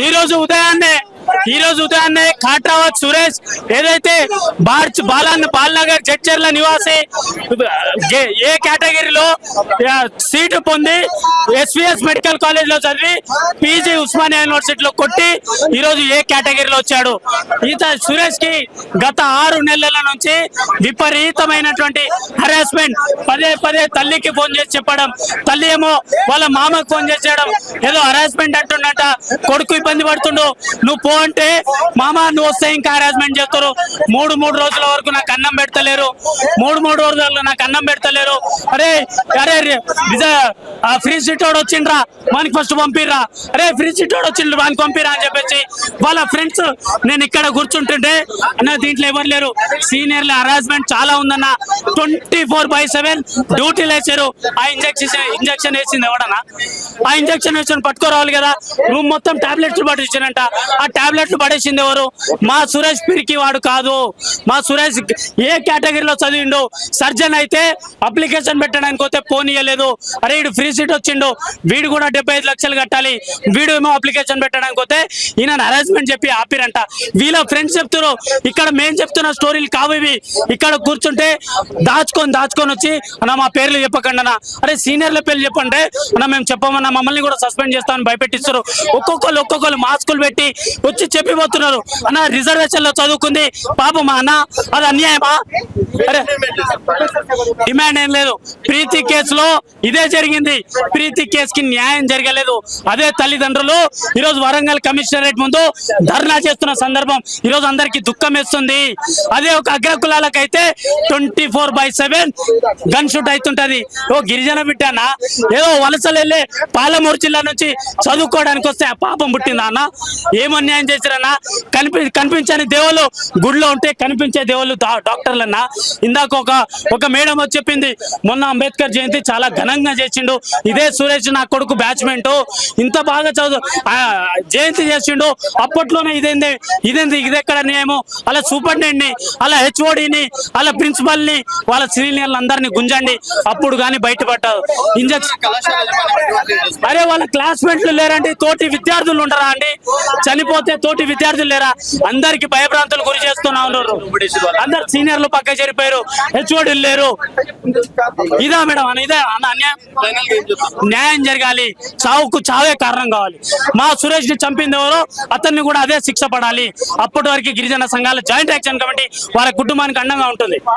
ఈ రోజు ఉదయాన్నే కాట్రావత్ సురేష్ ఏదైతే బాలనగర్ జడ్చర్ల నివాసి ఏ కేటగిరీలో సీటు పొంది ఎస్విఎస్ మెడికల్ కాలేజ్ లో చదివి పీజీ ఉస్మానియా యూనివర్సిటీలో కొట్టి ఈ రోజు ఏ కేటగిరీలో వచ్చాడు. సురేష్ కి గత 6 నెలల నుంచి విపరీతమైనటువంటి హరాస్మెంట్, పదే తల్లికి ఫోన్ చేసి చెప్పడం, తల్లి ఏమో వాళ్ళ మామకు ఫోన్ చేసేయడం, ఏదో హరాస్మెంట్ అంటున్నట, కొడుకు ఇబ్బంది పడుతుండు, నువ్వు పో అంటే మామ నువ్వు వస్తే ఇంకా హరాస్మెంట్ చేస్తారు. 3 రోజుల వరకు నాకు అన్నం పెడతలేరు, 3 రోజులు నాకు అన్నం పెడతలేరు. అరే ఫ్రీ సీట్ వాడు వచ్చిండ్రా మనకి ఫస్ట్ పంపిర్రా, అరే ఫ్రీ సీట్ వాడు వచ్చిండ్రు మనకి పంపిరా అని చెప్పేసి వాళ్ళ ఫ్రెండ్స్ నేను ఇక్కడ కూర్చుంటుంటే అన్న దీంట్లో ఎవరు లేరు, సీనియర్ల హరాస్మెంట్ చాలా ఉందన్న, 24/7 డ్యూటీలు వేసారు. ఆ ఇంజక్షన్ వేసింది ఎవడన్నా? ఆ ఇంజక్షన్ వేసిన పట్టుకోరావాలి కదా. రూమ్ మొత్తం టాబ్లెట్లు పట్టించారంట, ఆ టాబ్లెట్లు పడేసింది ఎవరు? మా సురేష్ పిరికి వాడు కాదు. మా సురేష్ ఏ కేటగిరీలో చదివిండు? సర్జన్ అయితే అప్లికేషన్ పెట్టడానికి పోతే పోనీయలేదు. అరే వీడు ఫ్రీ సీట్ వచ్చిండు, వీడు కూడా 75 లక్షలు కట్టాలి, వీడు ఏమో అప్లికేషన్ పెట్టడానికి పోతే ఈయన హరాస్మెంట్ చెప్పి ఆపిరంట. వీళ్ళ ఫ్రెండ్స్ చెప్తున్నారు, ఇక్కడ మేము చెప్తున్న స్టోరీలు కావు ఇవి. ఇక్కడ కూర్చుంటే దాచుకొని వచ్చి అన్న మా పేర్లు చెప్పకండి అన్న, అరే సీనియర్ల పేర్లు చెప్పండి అన్న, మేము చెప్పమన్నా మమ్మల్ని కూడా సస్పెండ్ చేస్తామని భయపెట్టిస్తారు. ఒక్కొక్కరు మాస్కులు పెట్టి వచ్చి చెప్పిపోతున్నారు. అన్న రిజర్వేషన్ లో చదువుకుంది పాపమా అన్న, అది అన్యాయమా? అరే డిమాండ్ ఏం లేదు. ప్రీతి కేసులో ఇదే జరిగింది. ప్రీతి కేసుకి న్యాయం జరగలేదు. అదే తల్లిదండ్రులు ఈరోజు వరంగల్ కమిషనరేట్ ముందు ధర్నా చేస్తున్న సందర్భం ఈరోజు అందరికి దుఃఖం వేస్తుంది. అదే ఒక అగ్రకులాలకైతే 24/7 గన్ షూట్ అవుతుంటది. ఓ గిరిజన బిడ్డనా ఏదో వలసలు వెళ్ళే పాలమూరు జిల్లా నుంచి చదువుకోవడానికి వస్తే ఆ పాపం పుట్టిందా అన్న? ఏమన్యాయం చేశారన్నా? కనిపించని దేవుళ్ళు గుడిలో ఉంటే కనిపించే దేవుళ్ళు డాక్టర్లన్నా. ఇందాక ఒక మేడం వచ్చి చెప్పింది, మొన్న అంబేద్కర్ జయంతి చాలా ఘనంగా చేసిండు, ఇదే సురేష్ నా కొడుకు బ్యాచ్మెంట్ ఇంత బాగా జయంతి చేసిండు, అప్పట్లోనే ఇది ఎక్కడ న్యాయము? అలా సూపరింటెండెంట్ ని, అలా హెచ్ఓడిని, అలా ప్రిన్సిపల్ ని, వాళ్ళ సీనియర్లు అందరినీ గుంజండి, అప్పుడు కానీ బయటపడ్డారు. ఇంజక్షన్ అరే వాళ్ళ క్లాస్మేట్లు లేరండి, తోటి విద్యార్థులు ఉండరా అండి? చనిపోతే తోటి విద్యార్థులు లేరా? అందరికి భయభ్రాంతులు గురి చేస్తున్నా ఉన్నారు. అందరు సీనియర్లు పక్క చేరిపోయారు, హెచ్ఓడీలు లేరు. ఇదా మేడం అని? ఇదే న్యాయం జరగాలి. చావుకు చావే కారణం కావాలి. మా సురేష్ ని చంపింది ఎవరో అతన్ని కూడా అదే శిక్ష పడాలి. అప్పటి వరకు గిరిజన సంఘాల జాయింట్ యాక్షన్ కమిటీ వాళ్ళ కుటుంబానికి అండంగా ఉంటుంది.